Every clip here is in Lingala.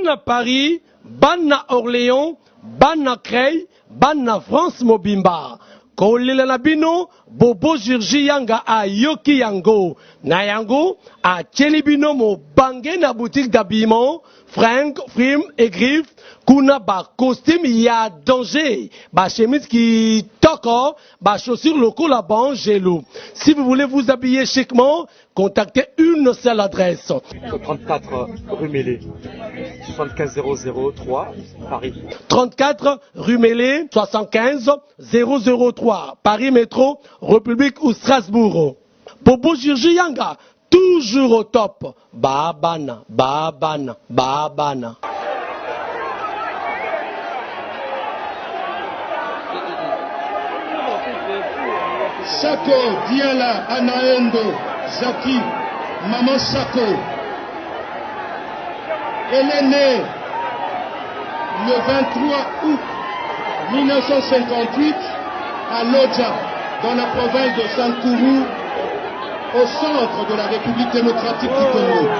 Banna Paris, Banna Orléans, Banna Creil, Banna France Mobimba. Kolela na bino, Bobo Jirji Yanga a Yoki Yango. Na Yango, a Chelibino mo bangé na boutique d'habillement, fringues, frimes et griffes, kuna ba costume ya danger, ba chemise qui toko, ba chaussures locaux la bangelou. Si vous voulez vous habiller chiquement, contactez une seule adresse. 34 rue Mélé, 75 003, Paris. 34 rue Mélé, 75 003, Paris Métro, République ou Strasbourg. Bobo Jirji Yanga, toujours au top. Babana, babana, babana. Sako, Diala, Anaendo, Zaki, Maman Sako. Elle est née le 23 août 1958 à Lodja, dans la province de Sankourou, au centre de la République démocratique du Congo.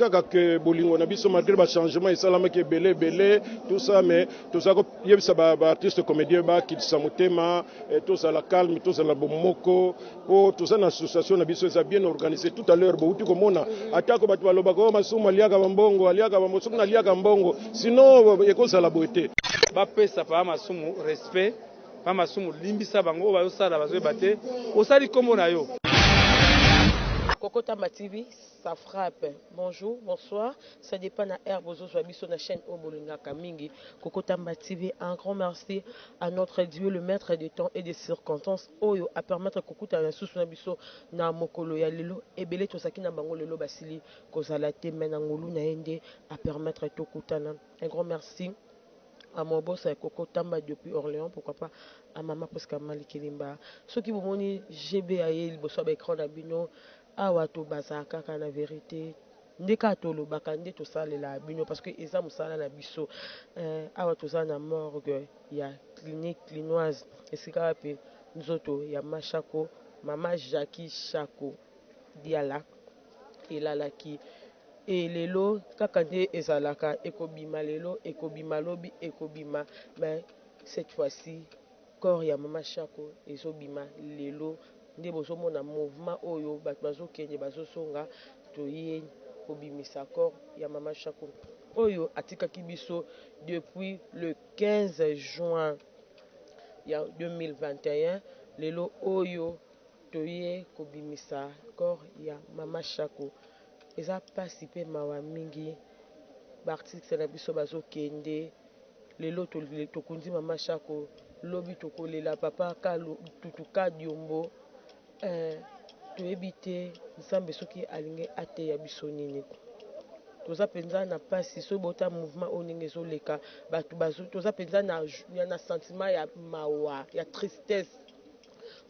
kaka que bolingo na biso malgré ba changement esalama ke belé tout ça mais tout ça ko yebisa ba artiste comédien ba ki samutema tout ça la calme tout ça la bomoko po tout ça na association na biso ça bien organisé tout à l'heure bo uti komona atako batu baloba ko masumu aliaka bambongo aliaka bamboso na aliaka mbongo sinon ekosa la beauté ba pesa pa masumu respect pa masumu limbisa bango ba yosala bazo bate osali komo na yo. Coco Tamba TV, ça frappe. Bonjour, bonsoir. Ça dépend de l'herbe sur la chaîne Obolinga Kamingi. Coco Tamba TV, un grand merci à notre Dieu, le maître des temps et des circonstances. Oyo à permettre Coco Tamba sous biso na mokolo ya lelo ebele to sakina bango lelo basili kozala te menangolu na ende à permettre tokutana. Un grand merci à mon boss à Coco Tamba depuis Orléans, pourquoi pas à Maman Poskamali Kilimba. Ceux qui vous montrent GBA il bosso avec écran d'abino awa to bazaka kana vérité ndeka to lo bakande to salela bino parce que eza musala na biso awa to za na morgue ya clinique clinoise esika pe nzoto ya mashako mama Jackie Shako diala elalaki lelo kaka nde ezalaka ekobima lelo ekobima lobi ekobima mais cette fois-ci corps ya mama Shako ezobima lelo nde bozomona mouvement oyo bato bazokende bazosonga toye kobimisa corps ya mama Shako oyo atikaki biso depuis le 15 juin ya 2021 lelo oyo toye kobimisa corps ya mama Shako eza pasi pe mawa mingi baartiste na biso bazokende lelo tokundi mama Shako lobi tokolela papa tutuka diombo toyebi te nzambe soki alingi ateya biso nini toza penza na pasi so bota mouvement oyo ndenge ezoleka bato toza penza na sentiment ya mawa ya tristesse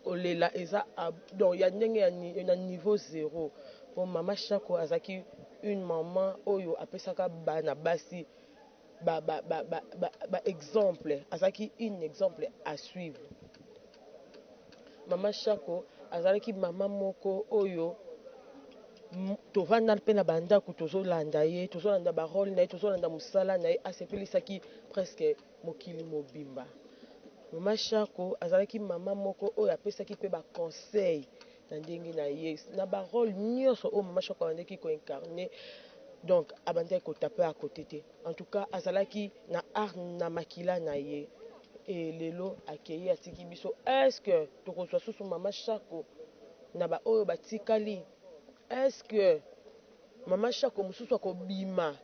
olela eza donc ya ndenge na niveau zéro po mama Shako azaki une maman oyo apesaka bana basi ba exemple azaki une exemple à suivre. Mama Shako azalaki mama moko oyo tovanda mpe na bandako tozolanda ye tozolanda barole na ye tozolanda mosala na ye asepelisaki presque mokili mobimba. Mama Shako azalaki mama moko oyo apesaki mpe baconseil na ndenge na ye na barole nyonso oyo mama Shako abandaki koincarne donc abandaki kotape à côté te en tout cas azalaki na art na makila na ye et lelo akeye atiki biso est-ce que tokozwa susu mama Shako na ba oyo batikali est-ce que mama Shako mususu akobima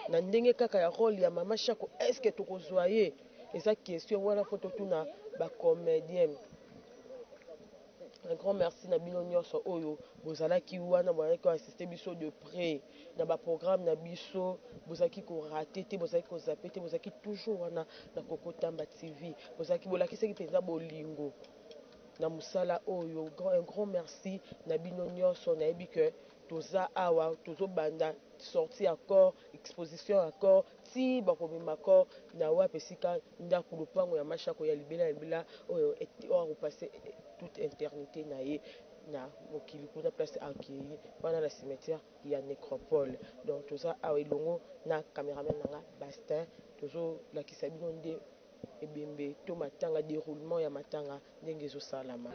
na ndenge kaka ya rôle ya mama Shako est-ce que tokozwa ye eza question wana photo tuna ba comédien Un grand merci na bino nyonso oyo bozalaki wana bozalaki assister biso de près na ba programme na biso bozalaki ko rater te bozalaki ko zapper te bozalaki toujours wana na Kokotamba TV bozalaki bolakisaki penza bolingo na musala oyo. Un grand merci na bino nyonso nayebi que toza awa tozo banda sorti accord exposition accord ti bakomema accord na wapi esika ndako lupango ya mashako ya libela oyo repasser toute éternité na ye na mokili kuna place akili wana na cimetière ya nécropole. Donc toza awa elongo na caméraman nanga Bastin tozo lakisa bino nde ebembe to matanga déroulement ya matanga ndenge ezosalama.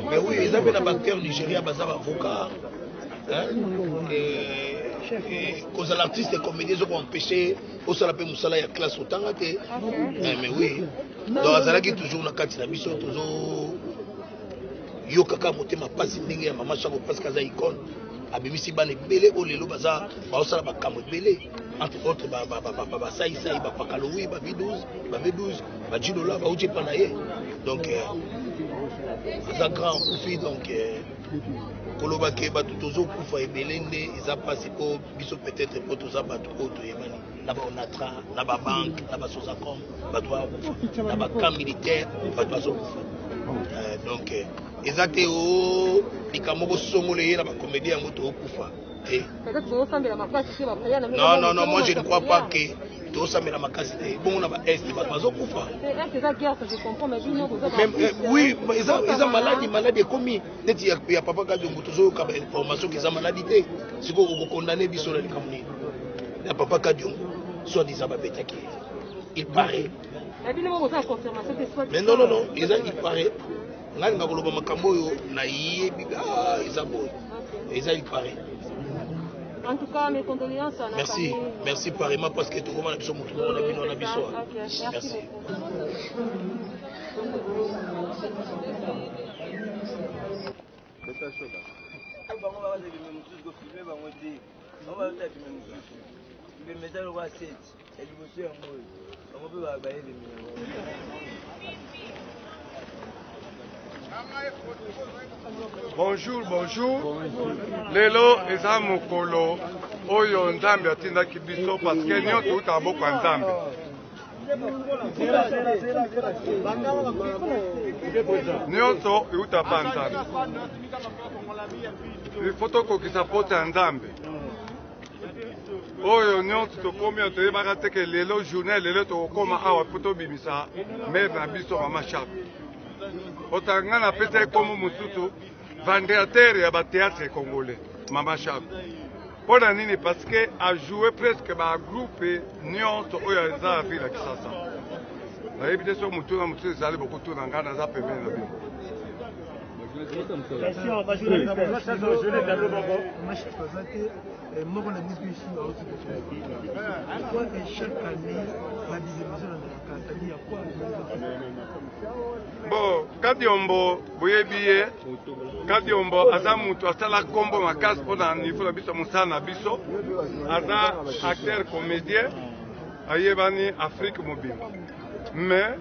Mais oui, ils avaient un banquier au Nigeria, ils avaient un avocat. Cause l'artiste et comédien ils ont empêché au salapé musala ya classe autant que mais oui donc azalaki toujours na kati na biso toujours yo kaka motema pasi ndenge ya mama chako parce que za icône abimisi bana ebele o lelo baza baosala bakambo ebele entre autres ba sai ba pakaloui ba V12 ba jidola ba uche pana ye donc ça grand profit donc koloba ke bato tozo kufa ebele nde eza pasi po biso peut-être po toza bato oyo toyebani na ba onatra na ba banque na ba sozacom bato bakufa na ba camp militaire bato bazokufa donc eza te o likambo bosongolo ye na bacomédie yango tookufa te. Non, moi je ne crois pas que tosambela makasi te bongo na ba est bato bazokufa. Oui, eza maladie ekomi neti ya papa kadiongo tozoyoka ba information ke eza maladie te siko okokondane biso na likambo nini ya papa kadiongo soit disant babetaki il paraît. Mais non, il paraît. Ngai ngakoloba makambo oyo na yebi eza boy eza il paraît. En tout cas, mes condoléances à la famille. Merci pareillement parce que tout le monde a besoin de tout le monde a besoin. Merci. Bonjour. Lelo eza mokolo oyo nzambe atindaki biso parce que nyonso uta boko ya nzambe. Nyonso uta pa nzambe. Il tokokisa pota ya nzambe. Oyo nyonso tokomi toyebaka te ke lelo journée lelo tokokoma awa po tobimisa mare na biso mama Chape. Otanga na pesa ekomo mususu vendeur ya ba théâtre congolais mama Chape. Pour la nini parce que a joué presque ba groupe nyonso oyo za ville ya Kisasa. Na ebite so mutu na mutu ezali beaucoup tout na ngana za pembeni na bino. Question, ma journaliste, je l'ai d'abord. Moi, je suis présenté, moi, on a mis ici, pourquoi chaque année la division de la carte, il y a quoi? Bon, Kadiombo, Boyebiye, Kadiombo, Aza Moutou, Asala Kombo, Makas, pour un niveau de Bisso, Moussana Bisso, Aza acteur comédien, Ayebani, Afrique mobile. Mais,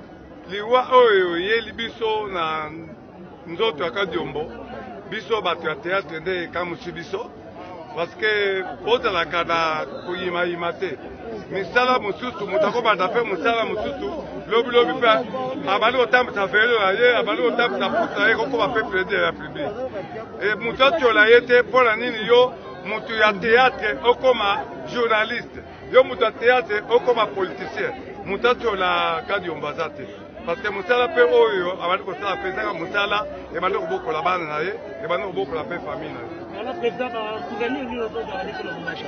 Liwa Oyo, Yeli Bisso, na Nzoto à Kadiombo, Bisso, Batu à théâtre, de Kamushi Bisso, parce que, Ota la Kada, Kuyima Imate. Misala mususu mutako batape musala mususu lobi lobi pa abali otambisa velo aye abali otambisa puta ye koko ba peuple de la public et mutatu la yete pour nini yo mutu ya théâtre okoma journaliste yo mutu ya théâtre okoma politicien mutatu la kadi ombazate parce que musala pe oyo abali ko sala pe saka musala e bando boko la bana na ye e bando boko la pe famille na ye. Alors, président, souvenir nous autres garder pour le machin.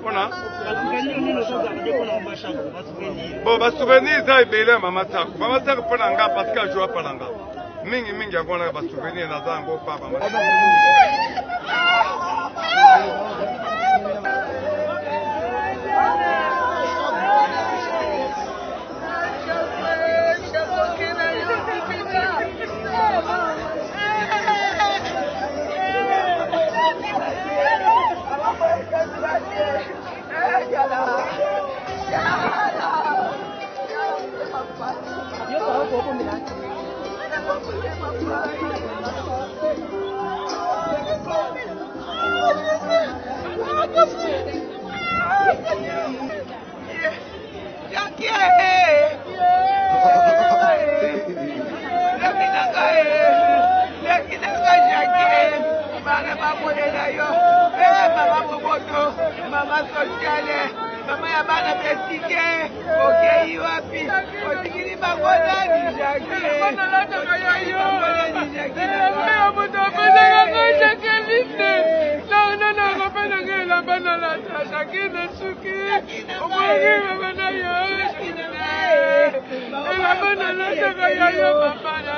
On a souvenir nous autres garder pour le machin. Bon, bah souvenir ça est belé maman Sako. Maman Sako pour l'anga parce qu'elle joue pas l'anga. Mingi mingi a gona ba souvenir na zango pa maman. Mama sociale, mama ya bana besike, okay wapi, otikiri bakona ni jaki. Bana la toka yo. Yo buto pesa ko jakelite. Na ko pesa ngela bana la jaki na suki. Omogi bana yo. Ela bana la toka yo papa na.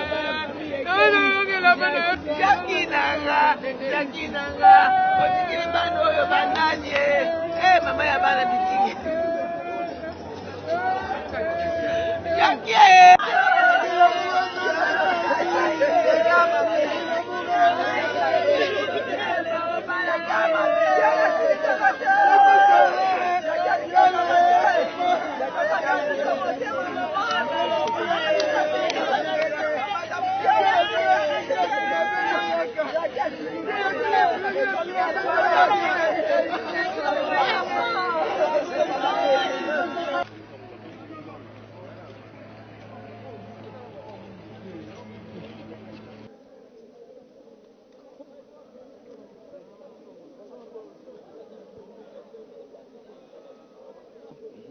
Jakinanga, otikiri bana oyo banani mama ya bana bitiki. Jakie.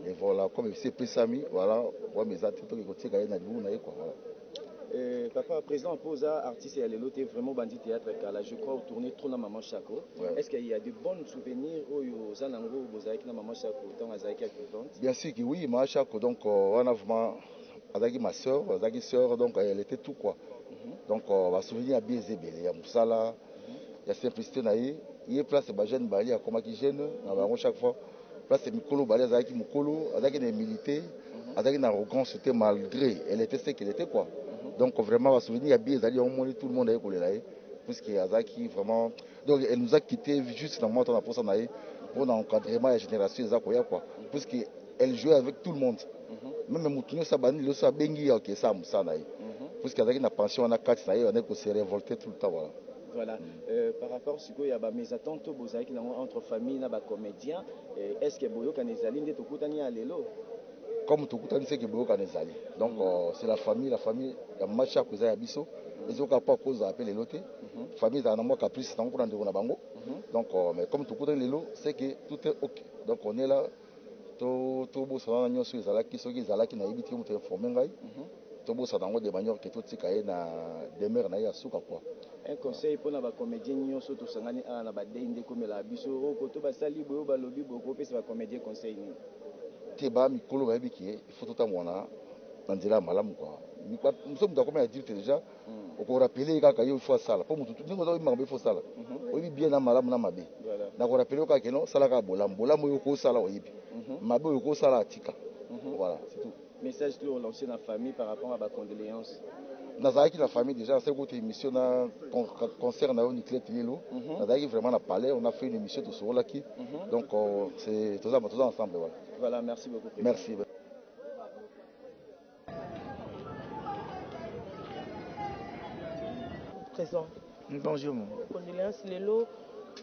Et voilà, comme c'est Pessami, voilà, ouais, mes athlètes qui continuent à gagner dans le quoi, voilà. Papa, président pose artiste et Alelo, t'es vraiment bandit théâtre là, je crois, au tourné trop dans Maman Chako. Ouais. Est-ce qu'il y a de bons souvenirs au Zanango, au Zaïk dans Maman Chako, dans Zaïk avec le Bien sûr que oui, Maman Chako, donc on a vraiment, avec ma soeur, donc elle était tout quoi. Donc on va souvenir à Biezé, il y a Moussala, il y a Simplicité Naï, il y a place de Jeune Bali, à Komaki Jeune, à chaque fois. Place de Mikolo Bali, avec Mukolo, avec des militaires, avec une arrogance, c'était malgré, elle était ce qu'elle était quoi. Donc vraiment, on va souvenir à Biezé, on monte tout le monde avec là, puisque Azaki vraiment. Donc elle nous a quittés juste dans le moment où on a posé Naï pour l'encadrement de la génération Zakoya quoi. Puisqu'elle jouait avec tout le monde. Même Moutounio Sabani, il a bengi ok ça Naï. Puisqu'avec une pension, on a 4 Naï, on est se révolter tout le temps voilà. Voilà. Par rapport à ce qu'il y a mes attentes entre familles et comédiens, est-ce que Boyo Kanezali n'est pas tout à l'élo? Comme tout le monde sait que Boyo Kanezali. Donc c'est la famille, il y a Macha Kouza Yabiso, ils ont pas cause à appeler l'autre. La famille a un mois caprice, c'est encore dans bango. Donc mais comme tout le monde c'est que tout est ok. Donc on est là, tout beau ça n'a sur les alaki, ceux qui alaki na ibiti ont informé ngai. Tout beau ça dans des manières que tout tikaye na demeure na ya suka quoi. Un conseil pour les comédiens nyonso to sangani na ba dende comme la biso o ko to ba sali boyo ba lobi boko pesa ba comédien conseil ni te ba mikolo ba biki il faut tout amona nzela malamu quoi nous sommes d'accord mais dire déjà on ko rappeler kaka yo faut sala pour mutu ndingo za imanga faut sala oyibi bien na malamu na mabe na ko rappeler kaka no sala ka bolambo yo ko sala oyibi mabe oko sala atika. Voilà, c'est tout. Message que lancé dans la famille par rapport à ma condoléance. Nazaki la famille déjà, c'est une émission concerne au nucléaire Lilo. Nazaki vraiment a parlé, on a fait une émission de ce rôle là. Donc c'est tout ça ensemble. Voilà. Voilà, merci beaucoup. Merci. Présent. Bonjour. Condoléances lelo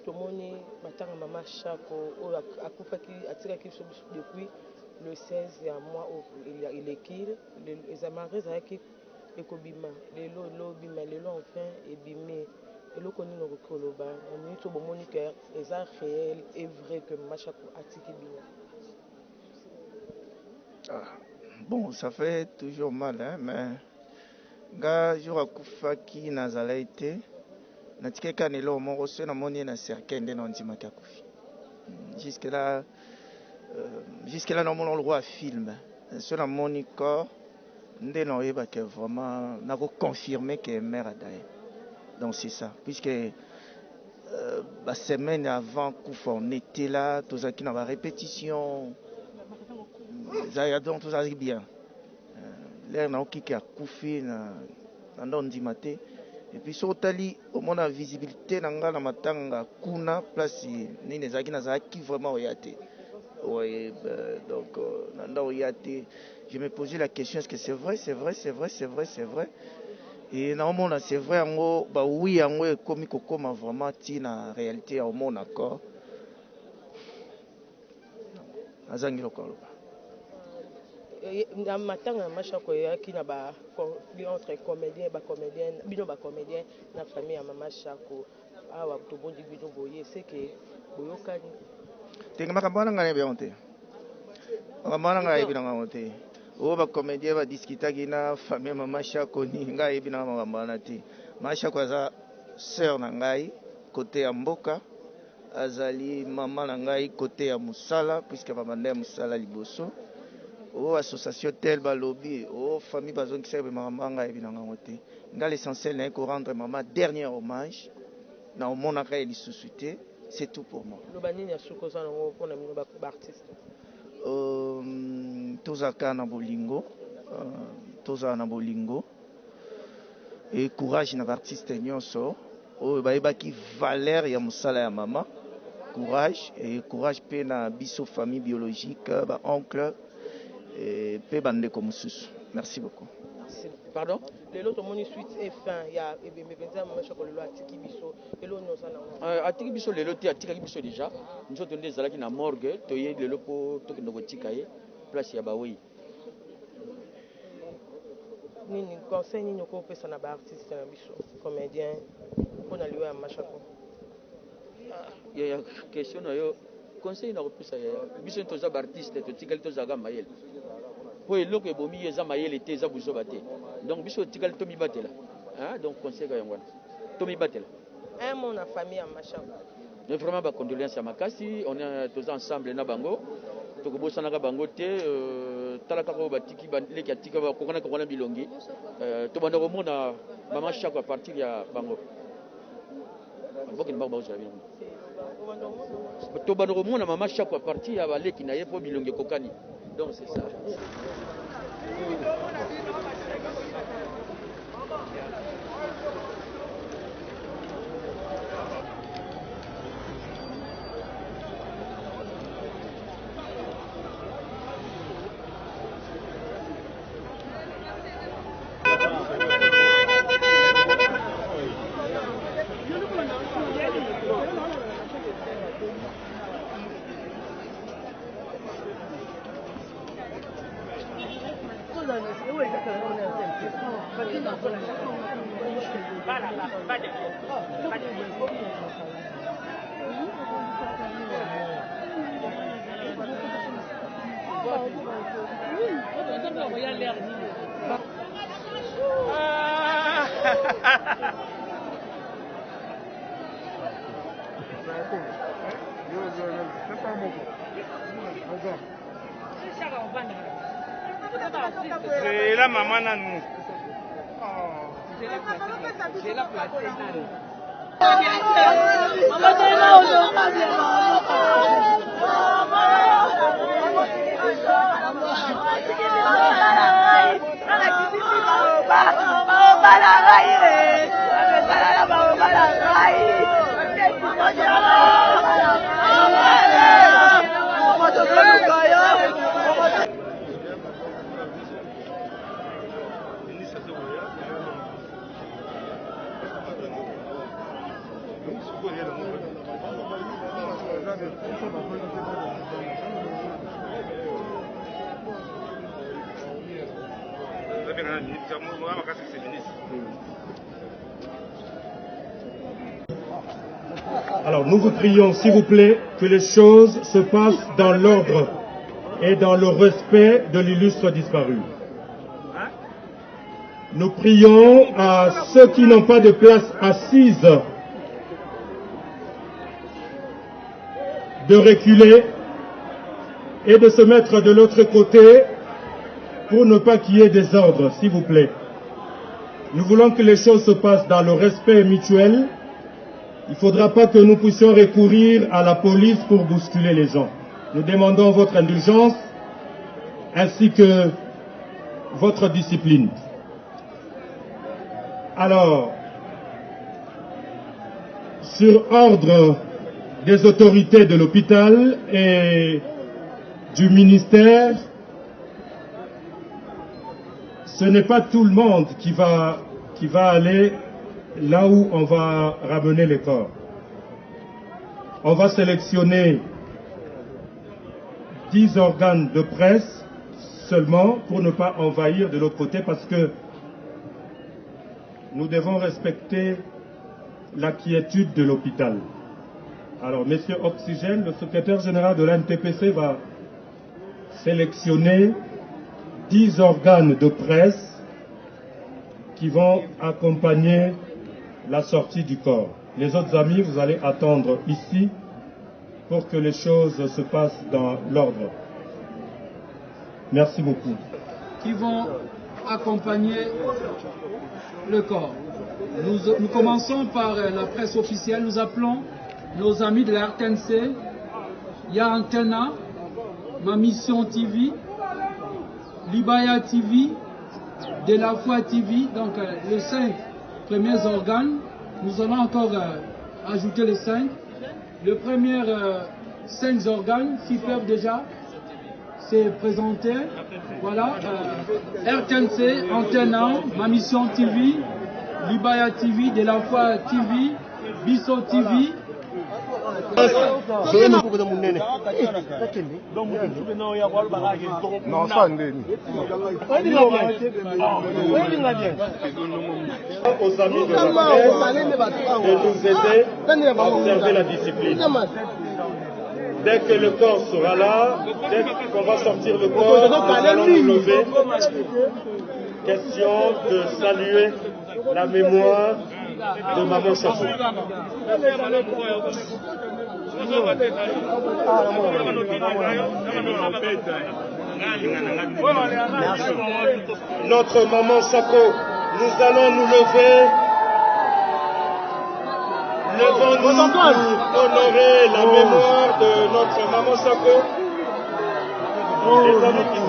tomoni batanga mama Chako o akufaki atikaki depuis le 16 ya mois où il est les amarres zaki ekobima lelo bima lelo enfin ebimé lelo koni no koloba ni to bomoni que eza réel et vrai que mama Chako atiki bima. Bon, ça fait toujours mal, hein, mais ga jour akufaki nazala été natika kanelo moko so na moni na cercle nde na ndima kakufi jusque là na moni le roi film so na moni corps nde na yeba que vraiment na ko confirmer que mère a daé. Donc c'est ça puisque la semaine avant kufa on était là tous qui na répétition ça donc tout ça bien l'air na okiki akufi na ndima te. Et puis sotali au moins la visibilité nanga na matanga kuna place ni nezaki na zaki vraiment oyate. Ouais, donc nanda oyate. Je me posais la question est-ce que c'est vrai et normalement c'est vrai ngo ba oui ngo komi kokoma vraiment ti na réalité au monde accord. Azangi lokolo. Na matanga mashako yaki na ba conflit entre comédien ba comédienne bino ba comédien na famille ya mama Chako awa to bondi bino boye c'est que boyokani tenga makambana ngane beonte makamana ngai bina ngaote o ba comédien ba discuter na famille mama Chako ni ngai bina makambana ti mama Chako za sœur na ngai côté ya mboka azali mama na ngai côté ya musala puisque mama ndé musala liboso o association tel ba lobby o famille bazon qui serve maman nga ebinanga ngote nga l'essentiel n'est que rendre maman dernier hommage na omona ka eli suscité c'est tout pour moi lo banini ya suko za ngo pona mino ba artiste tozaka na bolingo et courage na artiste nyonso o ba ebaki valeur ya musala ya mama courage pe na biso famille biologique ba oncle et Pébande comme sous. Merci beaucoup. Pardon? L'autre moni suite est fin. Il y a Ebenza Mama Chako le atiki biso. L'autre nous allons. Atiki biso l'autre atiki biso déjà. Nous autres des zalaki na morgue. Toye l'autre pour toke no tikaye. Place ya bawi. Nini conseil nini ko pesa na ba artiste na biso comédien pour na liwa Mama Chako. Il y a question yo conseil na ko pesa ya biso to za artiste to tikali to zaga mayel. Oui, l'eau que bomi est zamaïe l'été zabouzo baté. Donc biso tikal tomi batela. Hein donc conseil yangwana. Tomi batela. Un mon a famille à Machako. Mais vraiment ba condoléances à Makasi, on est tous ensemble na bango. To ko bosana ka bango te talaka ko batiki bandele ki atika ba kokona ko na bilongi. To banda ko mona mama Chako à partir ya bango. Boki na ba zo la bilongi. To banda ko mona mama Chako à partir ya ba leki na ye po bilongi kokani. Donc c'est ça. C'est la maman à nous. C'est la platine. Maman, Alors, nous vous prions, s'il vous plaît, que les choses se passent dans l'ordre et dans le respect de l'illustre disparu. Nous prions à ceux qui n'ont pas de place assise de reculer et de se mettre de l'autre côté pour ne pas qu'il y ait des ordres, s'il vous plaît. Nous voulons que les choses se passent dans le respect mutuel. Il ne faudra pas que nous puissions recourir à la police pour bousculer les gens. Nous demandons votre indulgence ainsi que votre discipline. Alors, sur ordre des autorités de l'hôpital et du ministère, ce n'est pas tout le monde qui va aller là où on va ramener les corps. On va sélectionner 10 organes de presse seulement pour ne pas envahir de l'autre côté parce que nous devons respecter la quiétude de l'hôpital. Alors, Monsieur Oxygène, le secrétaire général de l'ANTPC va sélectionner 10 organes de presse qui vont accompagner la sortie du corps. Les autres amis, vous allez attendre ici pour que les choses se passent dans l'ordre. Merci beaucoup. Qui vont accompagner le corps. Nous commençons par la presse officielle. Nous appelons nos amis de la RTNC. Il y a Antena, Ma Mission TV, Libaya TV, De la Foi TV, donc les 5 premiers organes. Nous allons encore ajouter les 5. Les premiers 5 organes, s'ils peuvent déjà se présenter. Voilà, RTNC, Antena, Ma Mission TV, Libaya TV, De la Foi TV, Bisso TV. Aux amis de la presse de nous aider à observer la discipline. Dès que le corps sera là, dès qu'on va sortir le corps, nous allons nous lever. Question de saluer la mémoire de Maman Chapeau. Notre Maman Chapeau, nous allons nous lever. Levons-nous pour honorer la mémoire de notre Maman Chapeau. Les amis qui sont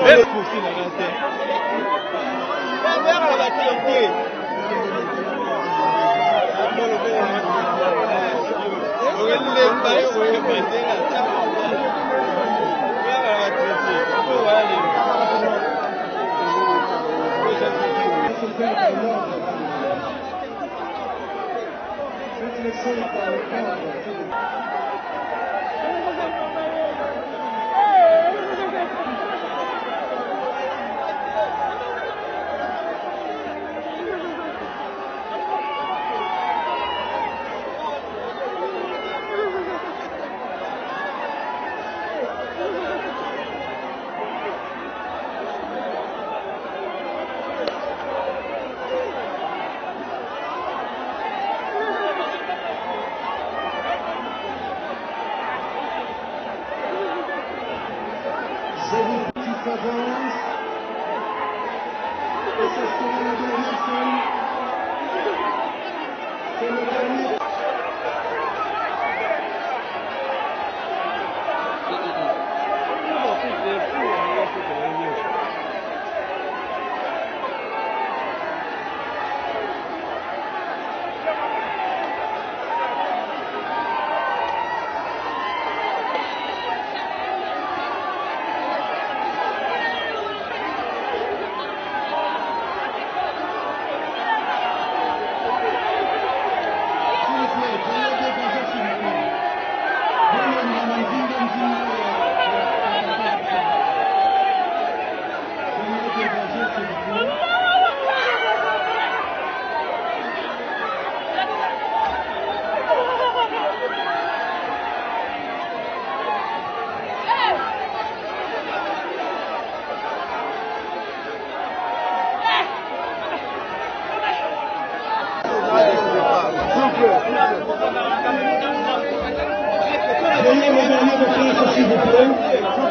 s'il vous plaît. On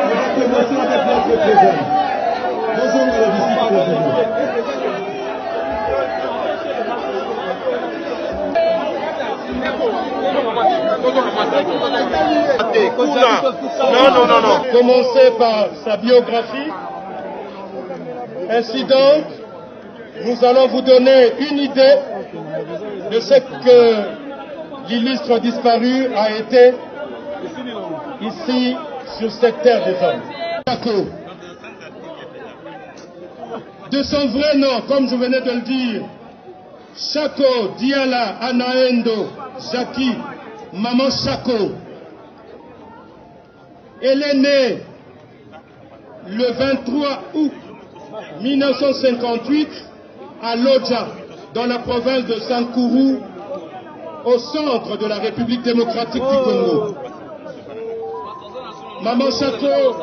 va commencer avec notre président. Bonjour à la visite à la Non. Commencer par sa biographie. Ainsi donc, nous allons vous donner une idée de ce que l'illustre disparu a été ici sur cette terre des hommes. Chako. De son vrai nom, comme je venais de le dire, Chako Diala Anaendo Jackie Maman Chako. Elle est née le 23 août 1958 à Lodja, dans la province de Sankourou, au centre de la République démocratique du Congo. Maman Chako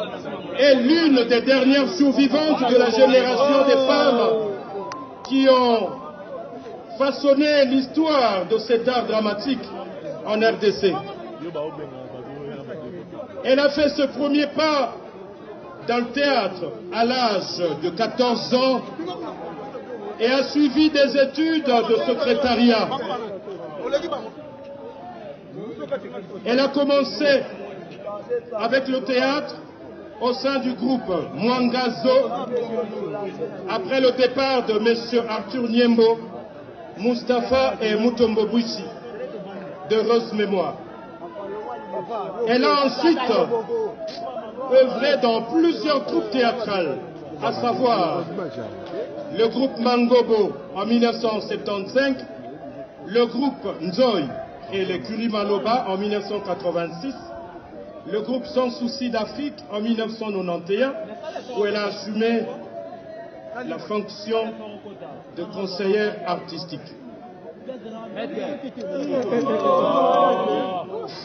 est l'une des dernières survivantes de la génération des femmes qui ont façonné l'histoire de cet art dramatique en RDC. Elle a fait ce premier pas dans le théâtre à l'âge de 14 ans et a suivi des études de secrétariat. Elle a commencé avec le théâtre au sein du groupe Mwangazo après le départ de M. Arthur Niembo, Mustapha et Mutombo Bouissi, d'heureuse mémoire. Elle a ensuite œuvré dans plusieurs troupes théâtrales, à savoir le groupe Mangobo en 1975, le groupe Nzoï et les Kurimaloba en 1986, le groupe Sans Souci d'Afrique en 1991, où elle a assumé la fonction de conseillère artistique.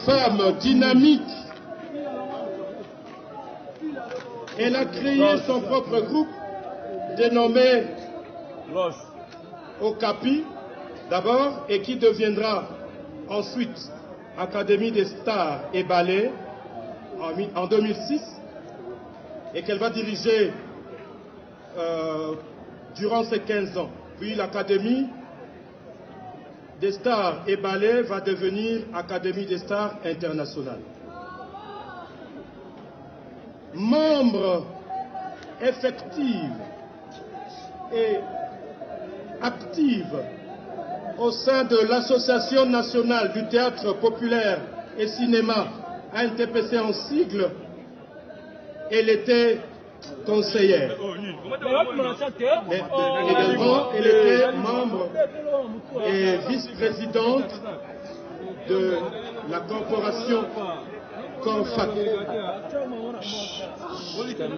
Femme dynamique, elle a créé son propre groupe dénommé Okapi d'abord et qui deviendra ensuite Académie des Stars et Ballets en 2006 et qu'elle va diriger durant ces 15 ans. Puis l'Académie des Stars et Ballets va devenir Académie des Stars internationale. Membre effective et active au sein de l'Association nationale du théâtre populaire et cinéma, ANTPC en sigle, elle était conseillère. Mais également, elle était membre et vice-présidente de la corporation Corfac.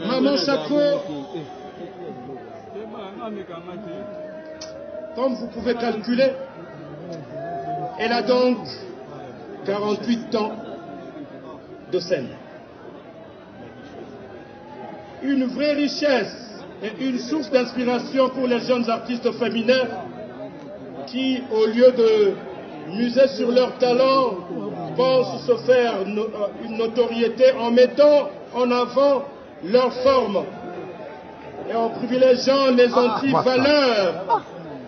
Maman Chako, comme vous pouvez calculer, elle a donc 48 ans de scène. Une vraie richesse et une source d'inspiration pour les jeunes artistes féminins qui, au lieu de miser sur leur talent, pensent se faire une notoriété en mettant en avant leur forme et en privilégiant les anti-valeurs,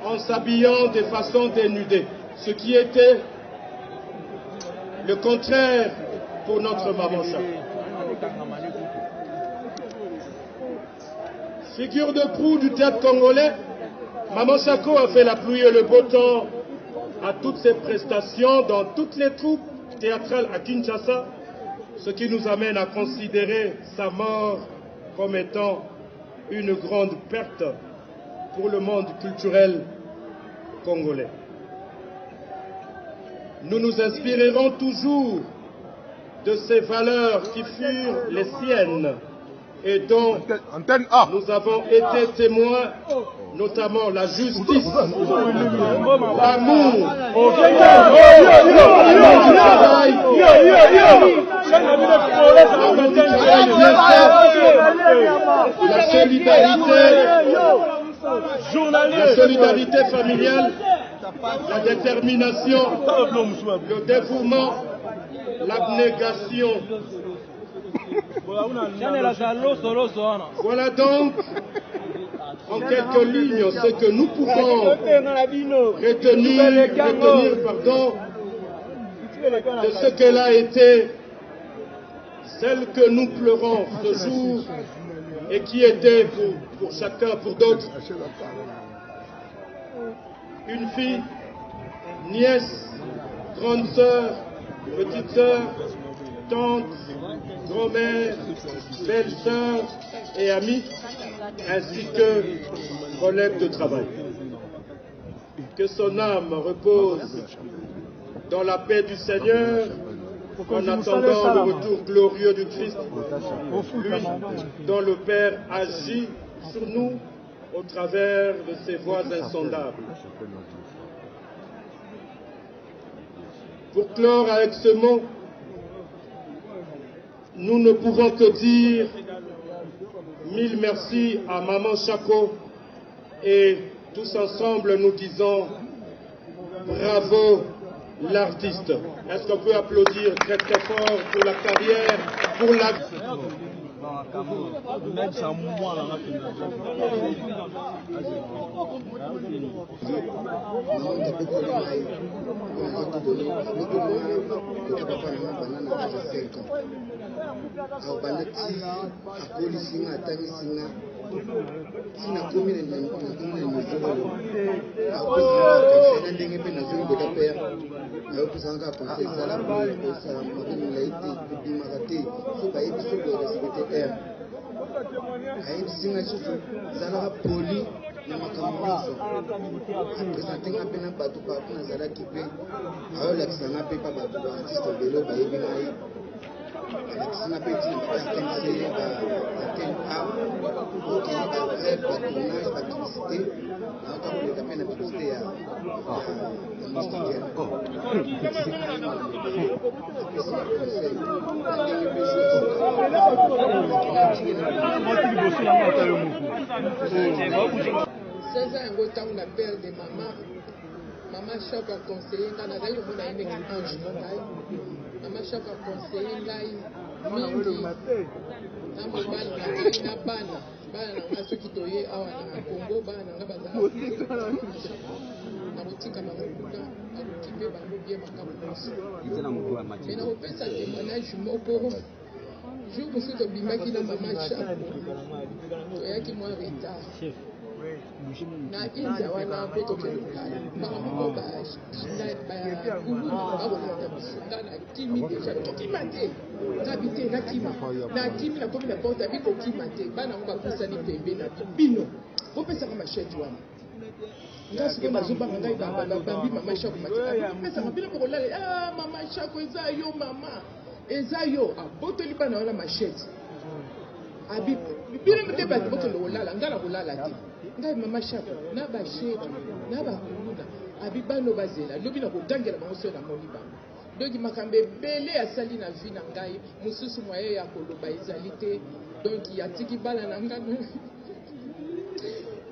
en s'habillant de façon dénudée, ce qui était le contraire pour notre maman Chako. Figure de proue du théâtre congolais, Maman Chako a fait la pluie et le beau temps à toutes ses prestations dans toutes les troupes théâtrales à Kinshasa, ce qui nous amène à considérer sa mort comme étant une grande perte pour le monde culturel congolais. Nous nous inspirerons toujours de ces valeurs qui furent les siennes et dont nous avons été témoins, notamment la justice, l'amour, la solidarité familiale, la détermination, le dévouement, l'abnégation. Voilà donc, en quelques lignes, ce que nous pouvons retenir de ce qu'elle a été, celle que nous pleurons ce jour et qui était pour chacun, pour d'autres, une fille, nièce, grande sœur, petite sœur, tante, grand-mère, belle-sœur et amie, ainsi que collègue de travail. Que son âme repose dans la paix du Seigneur, en attendant le retour glorieux du Christ, lui dont le Père agit sur nous au travers de ses voies insondables. Pour clore avec ce mot, nous ne pouvons que dire 1000 merci à Maman Chako et tous ensemble nous disons bravo l'artiste. Est-ce qu'on peut applaudir très très fort pour la carrière, pour la... Sasa yango tango na père de maman Chako a conseillé ngai nazali komona ye ndenge ange mo ngai. Mama Chako a conseillé ngai mingi na mobali na ngai na bana na soki toye awa na Congo bana na nga bazala nakotika bango kuna akokipe bango bien makambo nyonso me nakopesa témoignage moko jour mosusu tobimaki na Mama Chako toyaki mwa retard na india wana mpo tokendokala mbaka moko bakolanda biso nga na kimi deja tokima te ngabi te nakima nakimi nakomi na porte abi kokima te bana ngo bapusani pembe na bino bopesaka mashete wana nga sikoyo bazobanga ngai bambi Mama Chako matopesaka bino bokolala Mama Chako eza yo mama eza yo abotoli bana wana mashete abi bino te bato botolo kolala nga na kolala te ngai Mama Chako na bashete na bakuluna abi bano bazela lobi na kogangela bango so na moni bango donc makambo ebele asali na vie na ngai mosusu moye ya koloba ezali te donc atiki bana na nga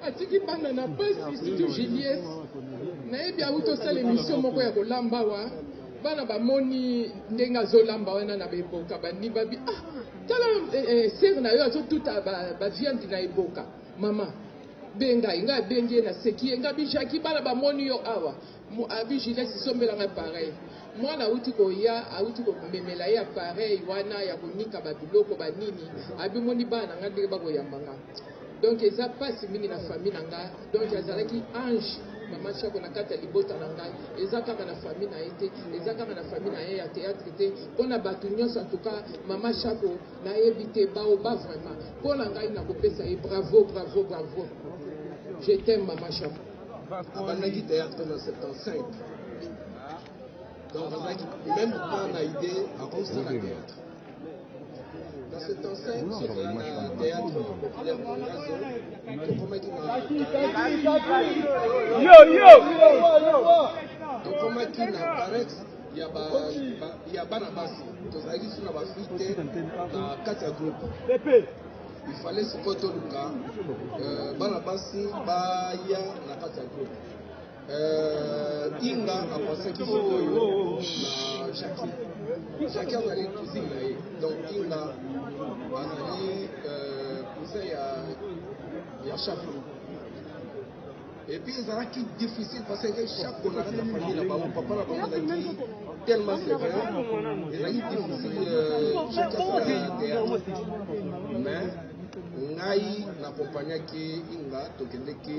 atiki bana na pasi surtout Juliette nayebi auti osala émission moko ya kolamba wa bana bamoni ndenge azolamba wana na beboka bani babi tala sere na yo azotuta baviande na eboka mama bengai nga bengi na seki nga bijaki bana bamoni yo awa abi Juliette sombelanga pareil mwana auti koya auti komemela ye pareil wana ya konika babiloko banini abi moni bana nga ndenge bakoyambanga donc eza pasi mingi na famille na nga donc azalaki ange Mama Chako na kati ya libota na ngai eza kaka na famille na ye te eza kaka na famille na ye ya théâtre te mpona bato nyonso en tout cas Mama Chako nayebi te baoba vraiment mpona ngai nakopesa ye bravo bravo bravo je t'aime Mama Chako abandaki théâtre na 75 donc azalaki même pas na idée akosala théâtre dans 75 soki na théâtre populaire mongazo tokomaki na parex ya bana basi tozalaki so na bafille te na kati ya groupe il fallait sikoyo toluka bana basi baya na kati ya groupe inga apasaki sikoyo na Jackie chacun azali cousine na ye donc inga azali cousin ya chaque. Et puis ils ont qui difficile parce que chaque on a la famille là-bas, mon papa là-bas on a dit tellement sévère, ils ont difficile mais ngai n'accompagnaki inga tokendeki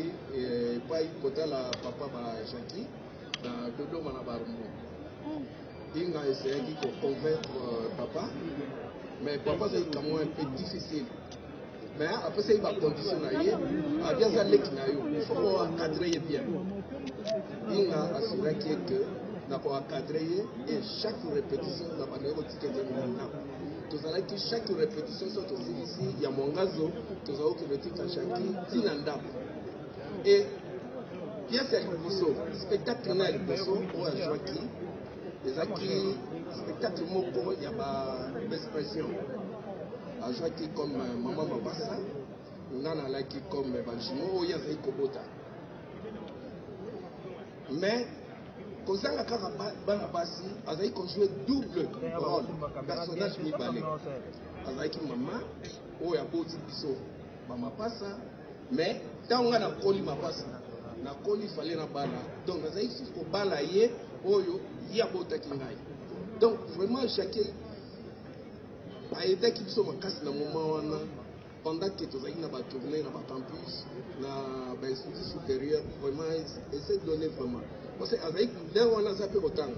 pai kota la papa ba Jackie na Dodoma na Barumbu. Inga essayaki de convaincre papa, mais papa c'est quand même un peu difficile. Mais après ça il va conditionner à bien ça il faut encadrer bien. Il a assuré que n'a pas encadré et chaque répétition n'a pas de ticket de maintenant. Tous allez que chaque répétition soit aussi ici il y a mon gazo tous allez que le ticket chaque tinanda et bien c'est le spectacle na le bosso ou à Joaquin les acquis spectacle moko il y a pas d'expression. A Joaquin comme maman Mabassa, Nana Laki comme Banchimo, Yazai Kobota. Mais, quand on a Banabassi, Azaï qu'on joue double rôle, personnage ni balé. Azaï maman, ou Yaboti Biso, Mama Passa, mais quand on a Koli Mabassa, na Koli fallait na Bala. Donc, Azaï faut balayer, Oyo, Yabota Kingai. Donc, vraiment, chacun. Aïda qui sont casse le moment pendant que tu as une tournée dans le campus, dans l'institut supérieur, vraiment, essaie de donner vraiment. Parce qu'avec là, on a zappé autant.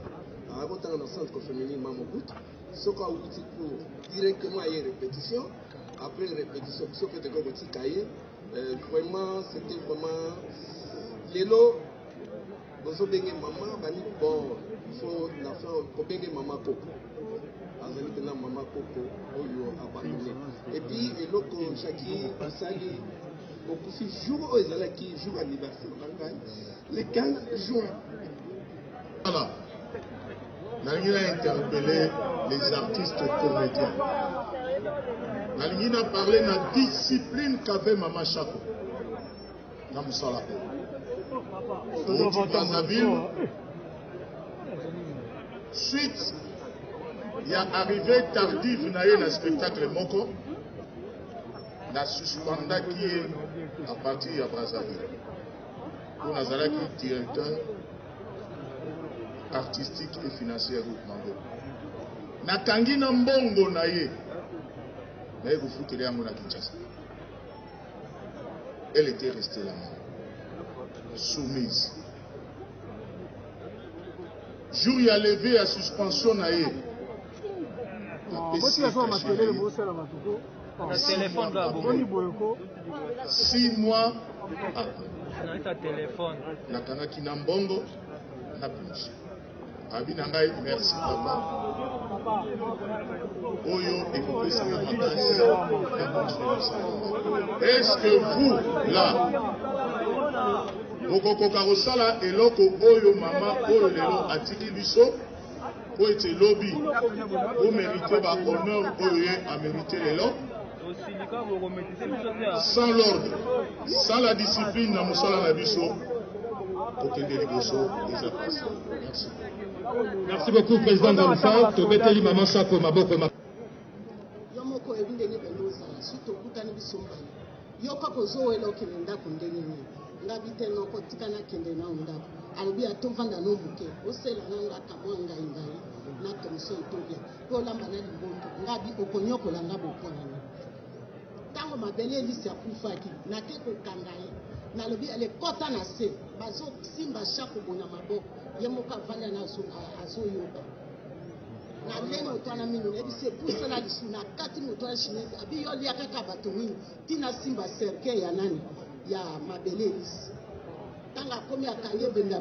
Autant dans le centre féminin, Mamogout, ce qu'on a outil pour directement à une répétition. Après la répétition, ce que tu as outil cahier, vraiment, c'était vraiment. Les lots, vous avez maman, bon, il faut la faire pour bien maman coco. Maman Coco, et puis Chaki Sali, beaucoup de jours qui jour anniversaire, le 15 juin. Voilà. Nalina a interpellé les artistes comédiens. Nalina a parlé de la discipline qu'avait Maman Chako. Namusala. Suite. Il y a arrivé tardif dans le spectacle Moko, la suspenda qui est à partir de Brazzaville. Pour Nazara qui est directeur artistique et financier de Mango. Nakangi na mbongo na ye, mais vous foutez les amours à Kinshasa. Elle était restée là, soumise. Jour il a levé à suspension na ye. 6 mois nakangaki na mbongo na pinji abi na ngai merci papa oyo ekopesanga makasi ya konstruction. Est-ce que vous là bokokoka kosala eloko oyo mama oyo lelo atiki biso pour être lobby, pour mériter par honneur, pour mériter les lots. Sans l'ordre, sans la discipline, dans Moussala Nabiso, aucun déligoso des affaires. Merci. Merci beaucoup, Président Galoufa. Tobeteli Maman Chako, Maboko. Yomoko ebindeni beloza, suto kutani bisomba. Yoko kozoela okenda kundeni. Ngabite noko tikana kende na undako. Alobi atovanda no muke. Osela nanga kamwanga ingai. Na tomso itobia. Ko lamba na libondo. Ngabi okonyoko la ngabo kwana. Tango mabele lisi akufaki. Na ke ko kangai. Na lobi ale kota na se. Bazo simba Chako bona maboko. Yemoka vanda na azo yoka. Na leno twana minu ebi se pusala lisu na kati mutwa chinese. Abi yoli akaka bato minu. Tina simba serke ya nani? Ya mabelelis tanga komi akange benda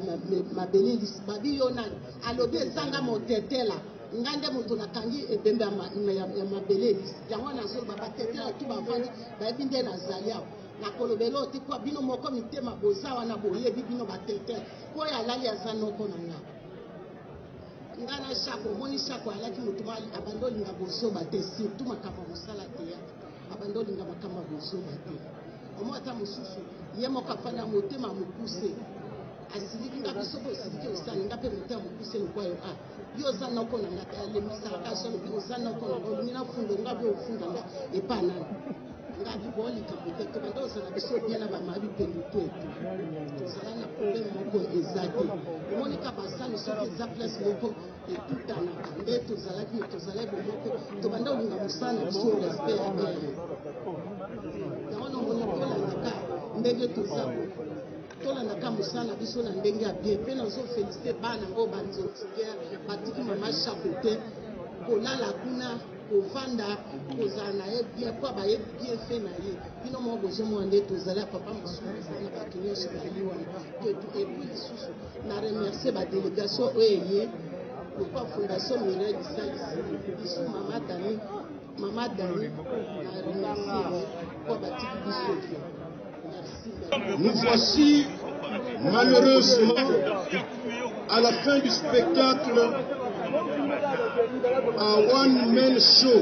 mabelelis babi yona alobi ezanga motetela ngande moto nakangi ebembe ya mabelelis yango nazo baba tetela tu bavandi bayebi nde nazali awo nakolobela oti kwa bino moko mitema boza wana boyebi bino batetela po ya lali aza noko na nga ngana Chako moni Chako alaki moto abandolinga bozoba te surtout makambo mosala te abandolinga makambo bozoba te omota mosusu ye moko afanda motema mokuse asiliki nga biso mpe osiliki osani nga mpe moto ya mokuse lokwa yo yo oza noko na nga te alemisaka sono bi oza noko na nga olingi nafundo nga mpe ofunda nga epa nani nga bibolika mote to banda ozala biso bien na bamabi mpe motu ete tozala na problème moko eza te omonika basani soki eza place moko etutanaka nde tozalaki me tozalaki bomoko tobanda olinga mosala na biso respect ya bere yango nomoni tolandaka ndenge toza tolandaka mosala na biso na ndenge ya bien mpe nazofélicite bana ngo banzotiere batiki mama chaque te kolala kuna kovanda kozala na ye bien mpo bayebi bien fe na ye bino moko bozomona nde tozali ya papa mosusu ezali na bato nyonso bali wana epui lisusu na remercie badélégation oyo eye lokwa fondation mireille bisalisi biso mama dani na remercie mpo batiki biso te. Nous voici malheureusement à la fin du spectacle à One Man Show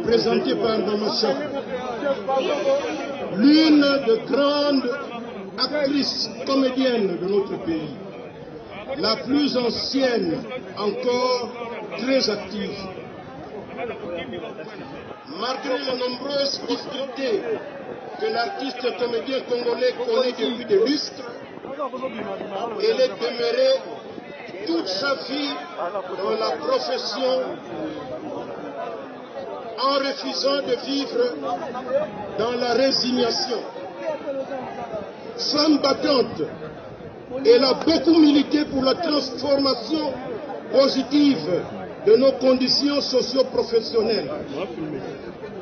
présenté par Mama Chaco, l'une des grandes actrices comédiennes de notre pays, la plus ancienne encore très active. Malgré les nombreuses difficultés que l'artiste comédien congolais connaît depuis des lustres, elle est demeurée toute sa vie dans la profession en refusant de vivre dans la résignation. Femme battante, elle a beaucoup milité pour la transformation positive de nos conditions socio-professionnelles,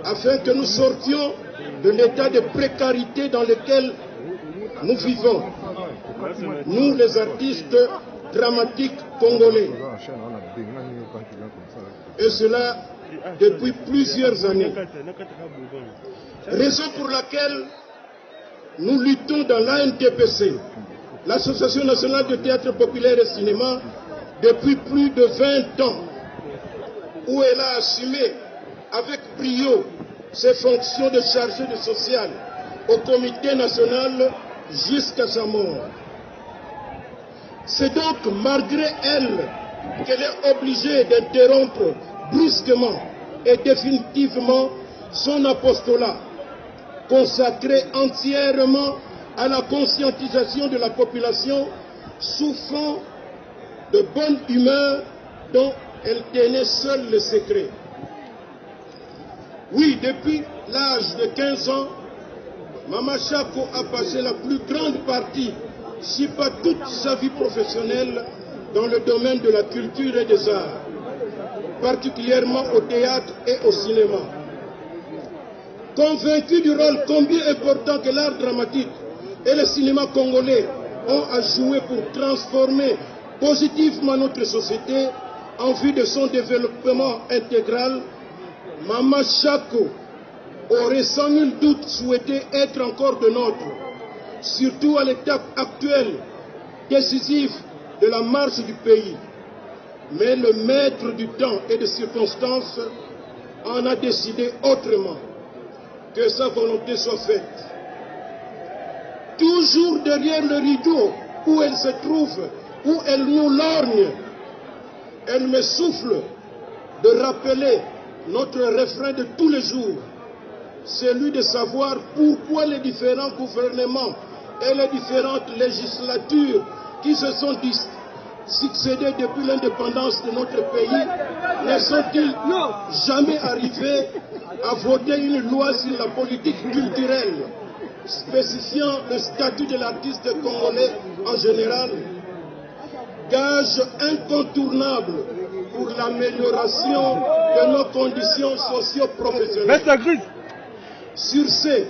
afin que nous sortions de l'état de précarité dans lequel nous vivons, nous les artistes dramatiques congolais. Et cela depuis plusieurs années. Raison pour laquelle nous luttons dans l'ANTPC, l'Association nationale de théâtre populaire et cinéma, depuis plus de 20 ans, où elle a assumé avec brio ses fonctions de chargée de social au comité national jusqu'à sa mort. C'est donc malgré elle qu'elle est obligée d'interrompre brusquement et définitivement son apostolat, consacré entièrement à la conscientisation de la population souffrant de bonne humeur dont elle tenait seule le secret. Oui, depuis l'âge de 15 ans, Mama Chaco a passé la plus grande partie, si pas toute sa vie professionnelle, dans le domaine de la culture et des arts, particulièrement au théâtre et au cinéma. Convaincu du rôle combien important que l'art dramatique et le cinéma congolais ont à jouer pour transformer positivement notre société en vue de son développement intégral, Mama Chaco aurait sans nul doute souhaité être encore de nôtre, surtout à l'étape actuelle, décisive de la marche du pays. Mais le maître du temps et des circonstances en a décidé autrement. Que sa volonté soit faite. Toujours derrière le rideau où elle se trouve, où elle nous lorgne, elle me souffle de rappeler notre refrain de tous les jours, celui de savoir pourquoi les différents gouvernements et les différentes législatures qui se sont succédées depuis l'indépendance de notre pays ne sont-ils jamais arrivés à voter une loi sur la politique culturelle spécifiant le statut de l'artiste congolais en général, gage incontournable pour l'amélioration de nos conditions socio-professionnelles. Sur ce,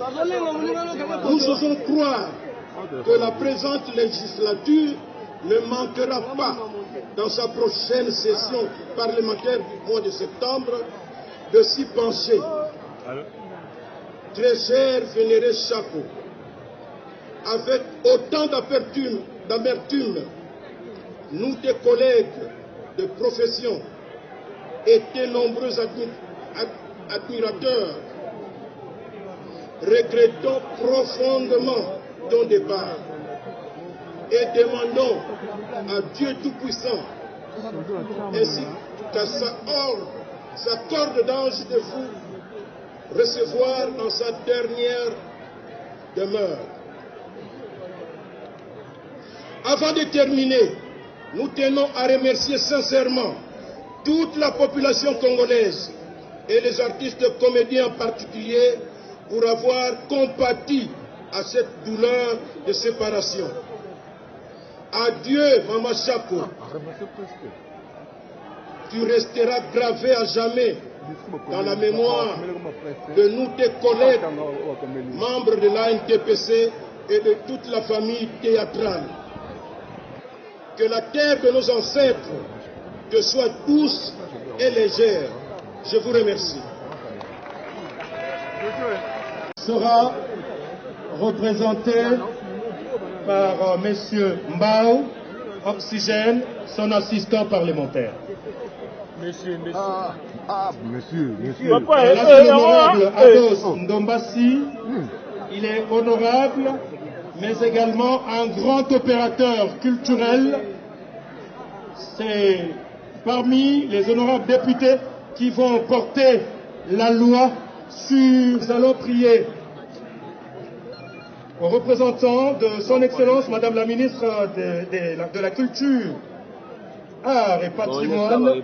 nous osons croire que la présente législature ne manquera pas, dans sa prochaine session parlementaire du mois de septembre, de s'y pencher. Très cher vénéré Chaco, avec autant d'amertume, nous, tes collègues de profession et tes nombreux admirateurs, regrettons profondément ton départ. et demandons à Dieu Tout-Puissant ainsi qu'à sa corde d'ange de vous recevoir dans sa dernière demeure. Avant de terminer, nous tenons à remercier sincèrement toute la population congolaise et les artistes comédiens en particulier pour avoir compati à cette douleur de séparation. Adieu, Maman Chako. Tu resteras gravé à jamais dans la mémoire de nous, tes collègues, membres de l'ANTPC et de toute la famille théâtrale. Que la terre de nos ancêtres te soit douce et légère. Je vous remercie. Sera représenté par M. Mbao, Oxygène, son assistant parlementaire. Monsieur. L'honorable Ados Ndombassi, il est honorable, mais également un grand opérateur culturel. C'est parmi les honorables députés qui vont porter la loi sur... Nous allons prier aux représentants de son Excellence, Madame la ministre de la Culture, Art et Patrimoine.